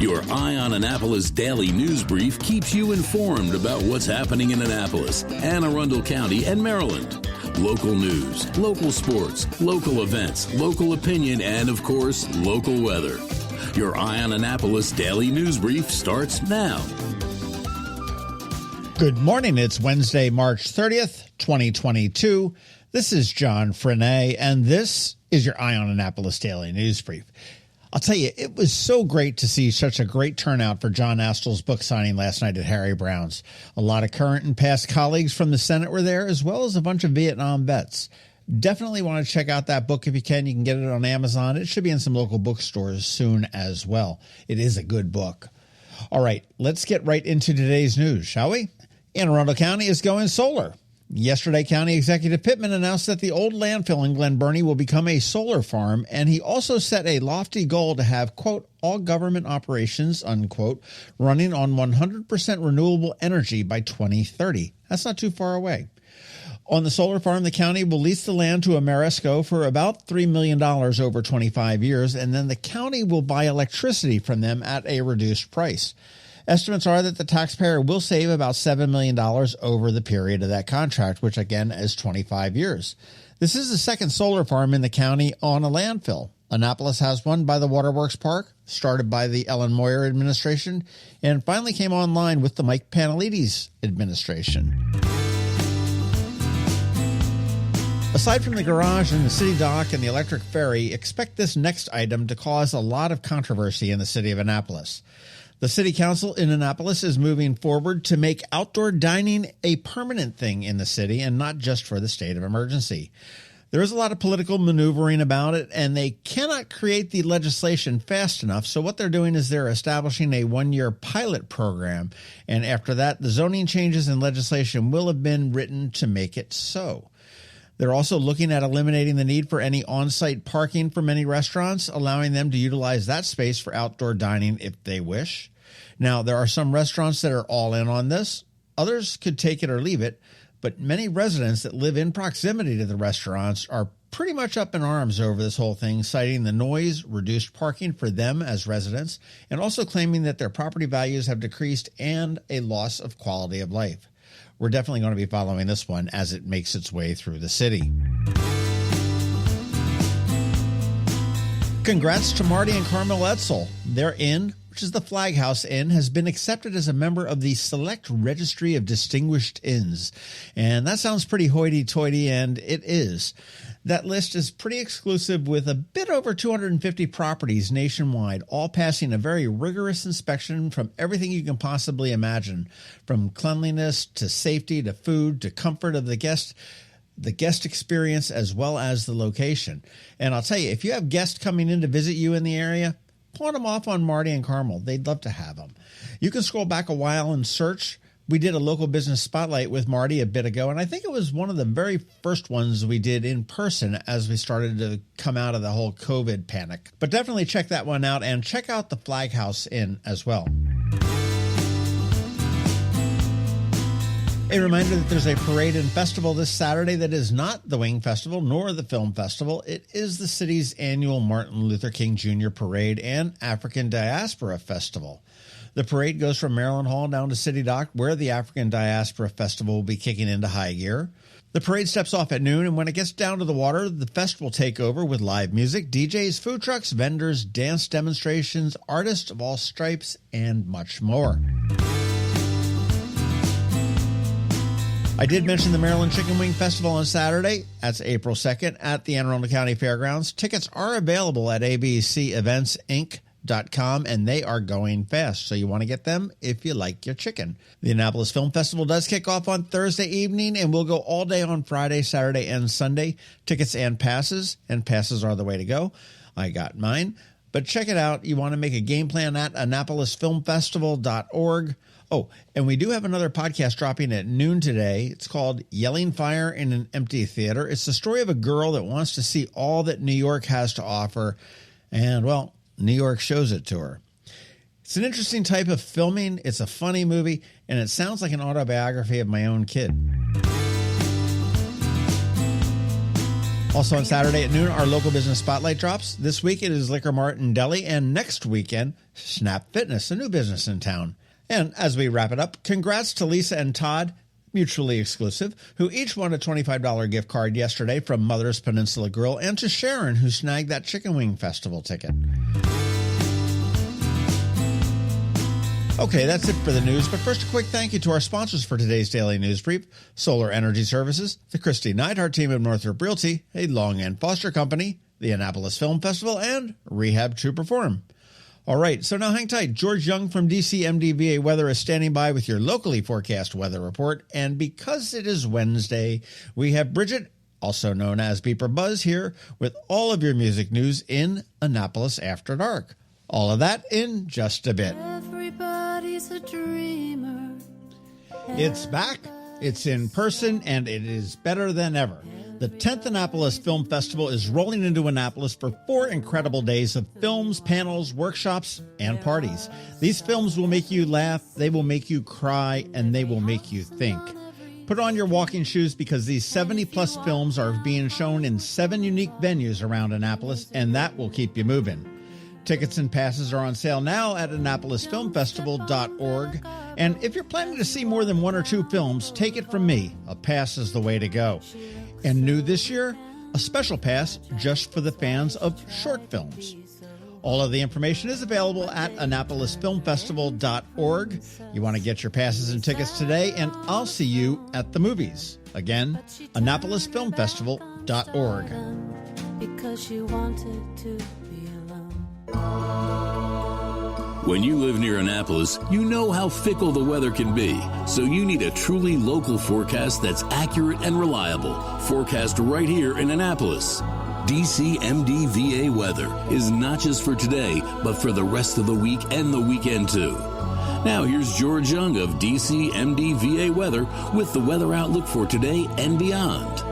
Your Eye on Annapolis daily news brief keeps you informed about what's happening in Annapolis and Arundel County and Maryland. Local news, local sports, local events, local opinion, and, of course, local weather. Your Eye on Annapolis daily news brief starts now. Good morning. It's Wednesday, March 30th, 2022. This is John Frenaye, and this is your Eye on Annapolis daily news brief. I'll tell you, it was so great to see such a great turnout for John Astel's book signing last night at Harry Brown's. A lot of current and past colleagues from the Senate were there, as well as a bunch of Vietnam vets. Definitely want to check out that book if you can. You can get it on Amazon. It should be in some local bookstores soon as well. It is a good book. All right, let's get right into today's news, shall we? Arundel County is going solar. Yesterday, County Executive Pittman announced that the old landfill in Glen Burnie will become a solar farm, and he also set a lofty goal to have, quote, all government operations, unquote, running on 100% renewable energy by 2030. That's not too far away. On the solar farm, the county will lease the land to Ameresco for about $3 million over 25 years, and then the county will buy electricity from them at a reduced price. Estimates are that the taxpayer will save about $7 million over the period of that contract, which again is 25 years. This is the second solar farm in the county on a landfill. Annapolis has one by the Waterworks Park, started by the Ellen Moyer administration, and finally came online with the Mike Panelides administration. Aside from the garage and the city dock and the electric ferry, expect this next item to cause a lot of controversy in the city of Annapolis. The City Council in Annapolis is moving forward to make outdoor dining a permanent thing in the city and not just for the state of emergency. There is a lot of political maneuvering about it, and they cannot create the legislation fast enough, so what they're doing is they're establishing a one-year pilot program, and after that, the zoning changes and legislation will have been written to make it so. They're also looking at eliminating the need for any on-site parking for many restaurants, allowing them to utilize that space for outdoor dining if they wish. Now, there are some restaurants that are all in on this. Others could take it or leave it, but many residents that live in proximity to the restaurants are pretty much up in arms over this whole thing, citing the noise, reduced parking for them as residents, and also claiming that their property values have decreased and a loss of quality of life. We're definitely going to be following this one as it makes its way through the city. Congrats to Marty and Carmel Etzel. Their inn, which is the Flag House Inn, has been accepted as a member of the Select Registry of Distinguished Inns. And that sounds pretty hoity-toity, and it is. That list is pretty exclusive with a bit over 250 properties nationwide, all passing a very rigorous inspection from everything you can possibly imagine, from cleanliness to safety to food to comfort of the guest experience, as well as the location. And I'll tell you, if you have guests coming in to visit you in the area, pawn them off on Marty and Carmel. They'd love to have them. You can scroll back a while and search. We did a local business spotlight with Marty a bit ago, and I think it was one of the very first ones we did in person as we started to come out of the whole COVID panic. But definitely check that one out, and check out the Flag House Inn as well. A reminder that there's a parade and festival this Saturday that is not the Wing Festival nor the Film Festival. It is the city's annual Martin Luther King Jr. Parade and African Diaspora Festival. The parade goes from Maryland Hall down to City Dock, where the African Diaspora Festival will be kicking into high gear. The parade steps off at noon, and when it gets down to the water, the fest will take over with live music, DJs, food trucks, vendors, dance demonstrations, artists of all stripes, and much more. I did mention the Maryland Chicken Wing Festival on Saturday. That's April 2nd at the Anne Arundel County Fairgrounds. Tickets are available at abceeventsinc.com, and they are going fast, so you want to get them if you like your chicken. The Annapolis Film Festival does kick off on Thursday evening, and will go all day on Friday, Saturday, and Sunday. Tickets and passes are the way to go. I got mine. But check it out. You want to make a game plan at AnnapolisFilmFestival.org. Oh, and we do have another podcast dropping at noon today. It's called Yelling Fire in an Empty Theater. It's the story of a girl that wants to see all that New York has to offer, and, well, New York shows it to her. It's an interesting type of filming. It's a funny movie, and it sounds like an autobiography of my own kid. Also on Saturday at noon, our local business spotlight drops. This week it is Liquor Mart and Deli, and next weekend, Snap Fitness, a new business in town. And as we wrap it up, congrats to Lisa and Todd, mutually exclusive, who each won a $25 gift card yesterday from Mother's Peninsula Grill, and to Sharon, who snagged that Chicken Wing Festival ticket. Okay, that's it for the news, but first a quick thank you to our sponsors for today's Daily News Brief: Solar Energy Services, the Kristi Neidhardt Team of Northrop Realty, a Long and Foster Company, the Annapolis Film Festival, and Rehab to Perform. All right, so now hang tight. George Young from DCMDVA Weather is standing by with your locally forecast weather report, and because it is Wednesday, we have Bridget, also known as BeeprBuzz, here with all of your music news in Annapolis After Dark. All of that in just a bit. Everybody's a dreamer. It's back, it's in person, and it is better than ever. The 10th Annapolis Film Festival is rolling into Annapolis for 4 incredible days of films, panels, workshops, and parties. These films will make you laugh, they will make you cry, and they will make you think. Put on your walking shoes because these 70-plus films are being shown in 7 unique venues around Annapolis, and that will keep you moving. Tickets and passes are on sale now at AnnapolisFilmFestival.org. And if you're planning to see more than 1 or 2 films, take it from me, a pass is the way to go. And new this year, a special pass just for the fans of short films. All of the information is available at AnnapolisFilmFestival.org. You want to get your passes and tickets today, and I'll see you at the movies. Again, AnnapolisFilmFestival.org. Because she wanted to be alone. When you live near Annapolis, you know how fickle the weather can be. So you need a truly local forecast that's accurate and reliable. Forecast right here in Annapolis. DCMDVA weather is not just for today, but for the rest of the week and the weekend too. Now here's George Young of DCMDVA weather with the weather outlook for today and beyond.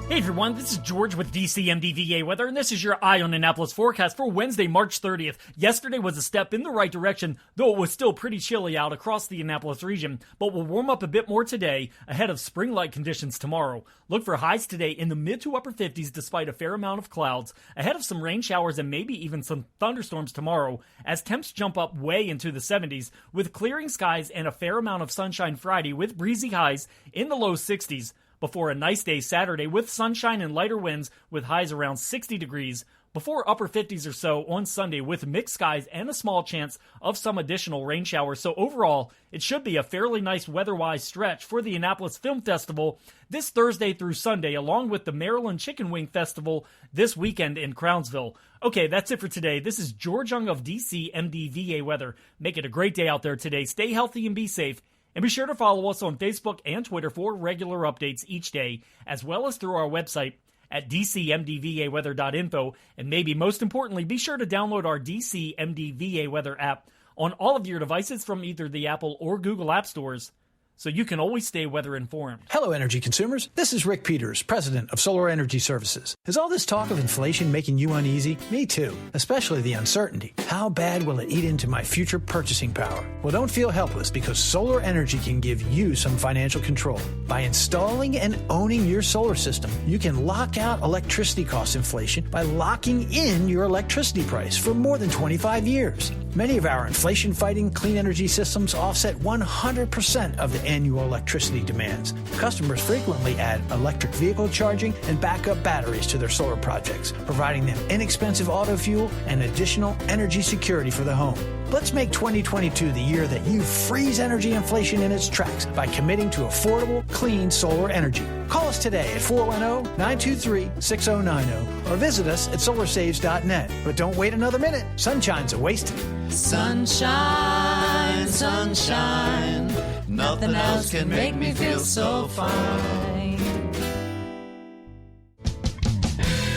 Hey everyone, this is George with DCMDVA Weather, and this is your Eye on Annapolis forecast for Wednesday, March 30th. Yesterday was a step in the right direction, though it was still pretty chilly out across the Annapolis region, but will warm up a bit more today ahead of spring-like conditions tomorrow. Look for highs today in the mid to upper 50s despite a fair amount of clouds, ahead of some rain showers and maybe even some thunderstorms tomorrow, as temps jump up way into the 70s, with clearing skies and a fair amount of sunshine Friday with breezy highs in the low 60s. Before a nice day Saturday with sunshine and lighter winds with highs around 60 degrees, before upper 50s or so on Sunday with mixed skies and a small chance of some additional rain showers. So overall, it should be a fairly nice weather-wise stretch for the Annapolis Film Festival this Thursday through Sunday, along with the Maryland Chicken Wing Festival this weekend in Crownsville. Okay, that's it for today. This is George Young of DCMDVA Weather. Make it a great day out there today. Stay healthy and be safe. And be sure to follow us on Facebook and Twitter for regular updates each day, as well as through our website at dcmdvaweather.info. And maybe most importantly, be sure to download our DCMDVA Weather app on all of your devices from either the Apple or Google App Stores, so you can always stay weather informed. Hello, energy consumers. This is Rick Peters, president of Solar Energy Services. Is all this talk of inflation making you uneasy? Me too, especially the uncertainty. How bad will it eat into my future purchasing power? Well, don't feel helpless, because solar energy can give you some financial control. By installing and owning your solar system, you can lock out electricity cost inflation by locking in your electricity price for more than 25 years. Many of our inflation-fighting clean energy systems offset 100% of the annual electricity demands. Customers frequently add electric vehicle charging and backup batteries to their solar projects, providing them inexpensive auto fuel and additional energy security for the home. Let's make 2022 the year that you freeze energy inflation in its tracks by committing to affordable, clean solar energy. Call us today at 410-923-6090 or visit us at solarsaves.net. But don't wait another minute. Sunshine's a wasted. Sunshine, sunshine, nothing else can make me feel so fine.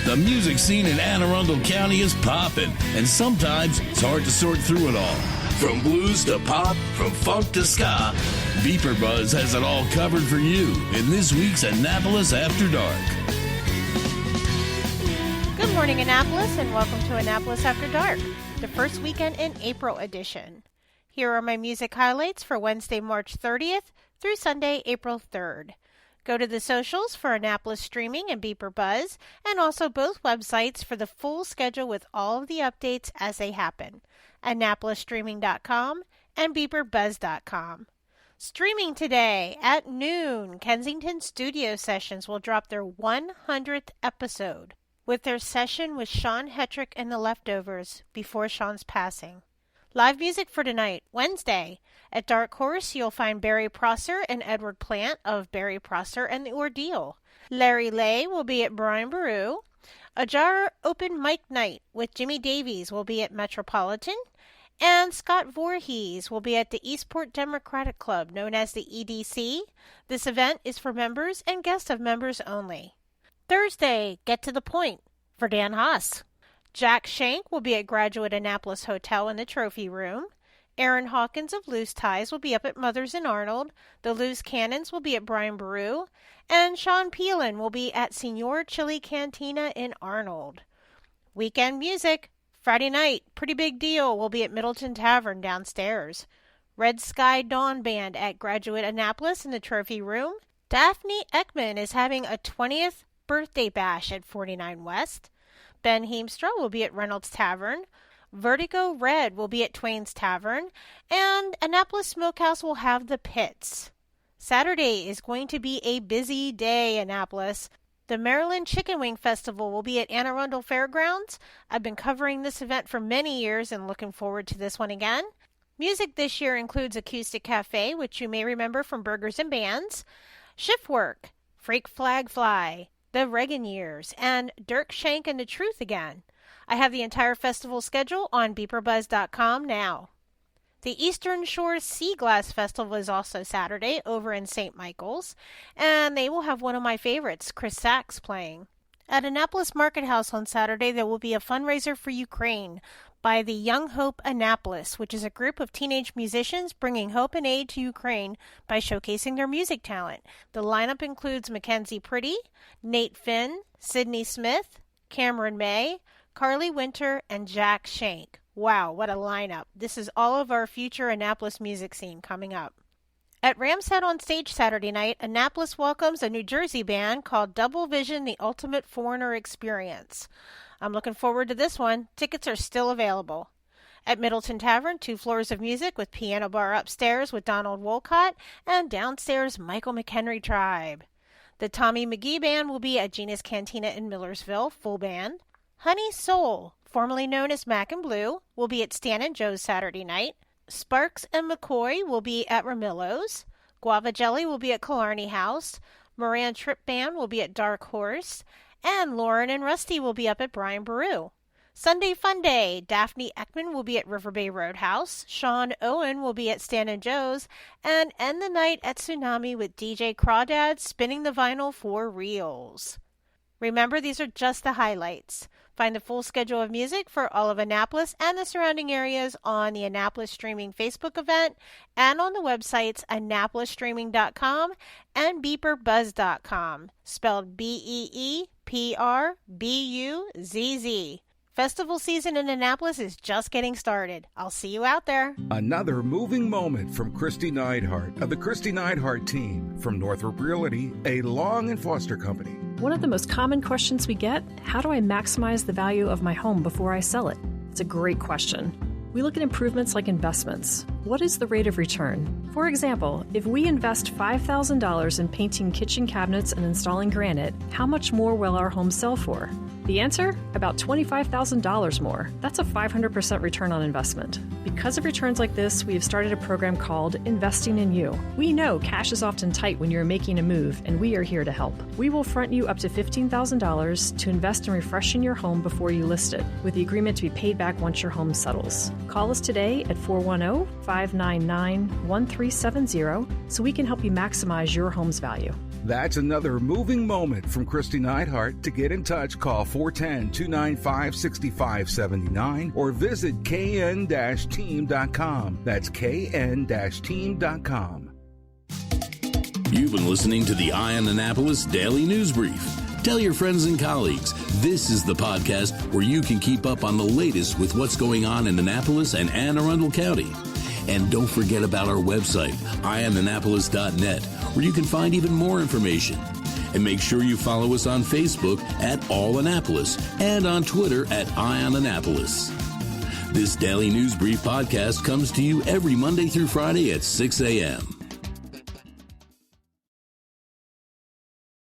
The music scene in Anne Arundel County is popping, and sometimes it's hard to sort through it all. From blues to pop, from funk to ska, BeeprBuzz has it all covered for you in this week's Annapolis After Dark. Good morning, Annapolis, and welcome to Annapolis After Dark, the first weekend in April edition. Here are my music highlights for Wednesday, March 30th through Sunday, April 3rd. Go to the socials for Annapolis Streaming and BeeprBuzz, and also both websites for the full schedule with all of the updates as they happen. AnnapolisStreaming.com and BeeprBuzz.com. Streaming today at noon, Kensington Studio Sessions will drop their 100th episode with their session with Sean Hetrick and the Leftovers before Sean's passing. Live music for tonight, Wednesday. At Dark Horse, you'll find Barry Prosser and Edward Plant of Barry Prosser and the Ordeal. Larry Lay will be at Brian Baru. A Jar Open Mic Night with Jimmy Davies will be at Metropolitan. And Scott Voorhees will be at the Eastport Democratic Club, known as the EDC. This event is for members and guests of members only. Thursday, Get to the Point for Dan Haas. Jack Shank will be at Graduate Annapolis Hotel in the Trophy Room. Aaron Hawkins of Loose Ties will be up at Mothers in Arnold. The Loose Cannons will be at Brian Baru. And Sean Peelan will be at Senor Chili Cantina in Arnold. Weekend music. Friday night, Pretty Big Deal will be at Middleton Tavern downstairs. Red Sky Dawn Band at Graduate Annapolis in the Trophy Room. Daphne Ekman is having a 20th birthday bash at 49 West. Ben Heemstra will be at Reynolds Tavern. Vertigo Red will be at Twain's Tavern. And Annapolis Smokehouse will have the Pits. Saturday is going to be a busy day, Annapolis. The Maryland Chicken Wing Festival will be at Anne Arundel Fairgrounds. I've been covering this event for many years and looking forward to this one again. Music this year includes Acoustic Cafe, which you may remember from Burgers and Bands, Shift Work, Freak Flag Fly, The Reagan Years, and Dirk Shank and the Truth Again. I have the entire festival schedule on BeeprBuzz.com now. The Eastern Shore Sea Glass Festival is also Saturday over in St. Michael's, and they will have one of my favorites, Chris Sachs, playing. At Annapolis Market House on Saturday, there will be a fundraiser for Ukraine by the Young Hope Annapolis, which is a group of teenage musicians bringing hope and aid to Ukraine by showcasing their music talent. The lineup includes Mackenzie Pretty, Nate Finn, Sydney Smith, Cameron May, Carly Winter, and Jack Shank. Wow, what a lineup. This is all of our future Annapolis music scene coming up. At Ram's Head on Stage Saturday night, Annapolis welcomes a New Jersey band called Double Vision, The Ultimate Foreigner Experience. I'm looking forward to this one. Tickets are still available. At Middleton Tavern, 2 floors of music with piano bar upstairs with Donald Wolcott and downstairs Michael McHenry Tribe. The Tommy McGee Band will be at Gina's Cantina in Millersville, full band. Honey Soul, formerly known as Mac and Blue, will be at Stan and Joe's Saturday night. Sparks and McCoy will be at Ramillo's. Guava Jelly will be at Killarney House. Moran Trip Band will be at Dark Horse. And Lauren and Rusty will be up at Brian Baru. Sunday Fun Day, Daphne Ekman will be at River Bay Roadhouse. Sean Owen will be at Stan and Joe's. And end the night at Tsunami with DJ Crawdad spinning the vinyl for reals. Remember, these are just the highlights. Find the full schedule of music for all of Annapolis and the surrounding areas on the Annapolis Streaming Facebook event and on the websites AnnapolisStreaming.com and BeeprBuzz.com, spelled BeeprBuzz. Festival season in Annapolis is just getting started. I'll see you out there. Another moving moment from Kristi Neidhardt of the Kristi Neidhardt Team from Northrop Realty, a Long & Foster company. One of the most common questions we get, how do I maximize the value of my home before I sell it? It's a great question. We look at improvements like investments. What is the rate of return? For example, if we invest $5,000 in painting kitchen cabinets and installing granite, how much more will our home sell for? The answer? About $25,000 more. That's a 500% return on investment. Because of returns like this, we have started a program called Investing in You. We know cash is often tight when you're making a move, and we are here to help. We will front you up to $15,000 to invest in refreshing your home before you list it, with the agreement to be paid back once your home settles. Call us today at 410-599-1370 so we can help you maximize your home's value. That's another moving moment from Kristi Neidhardt. To get in touch, call 410-295-6579 or visit kn-team.com. That's kn-team.com. You've been listening to the Eye on Annapolis Daily News Brief. Tell your friends and colleagues, this is the podcast where you can keep up on the latest with what's going on in Annapolis and Anne Arundel County. And don't forget about our website, eyeonannapolis.net, where you can find even more information. And make sure you follow us on Facebook at All Annapolis and on Twitter at Eye on Annapolis. This Daily News Brief podcast comes to you every Monday through Friday at 6 a.m.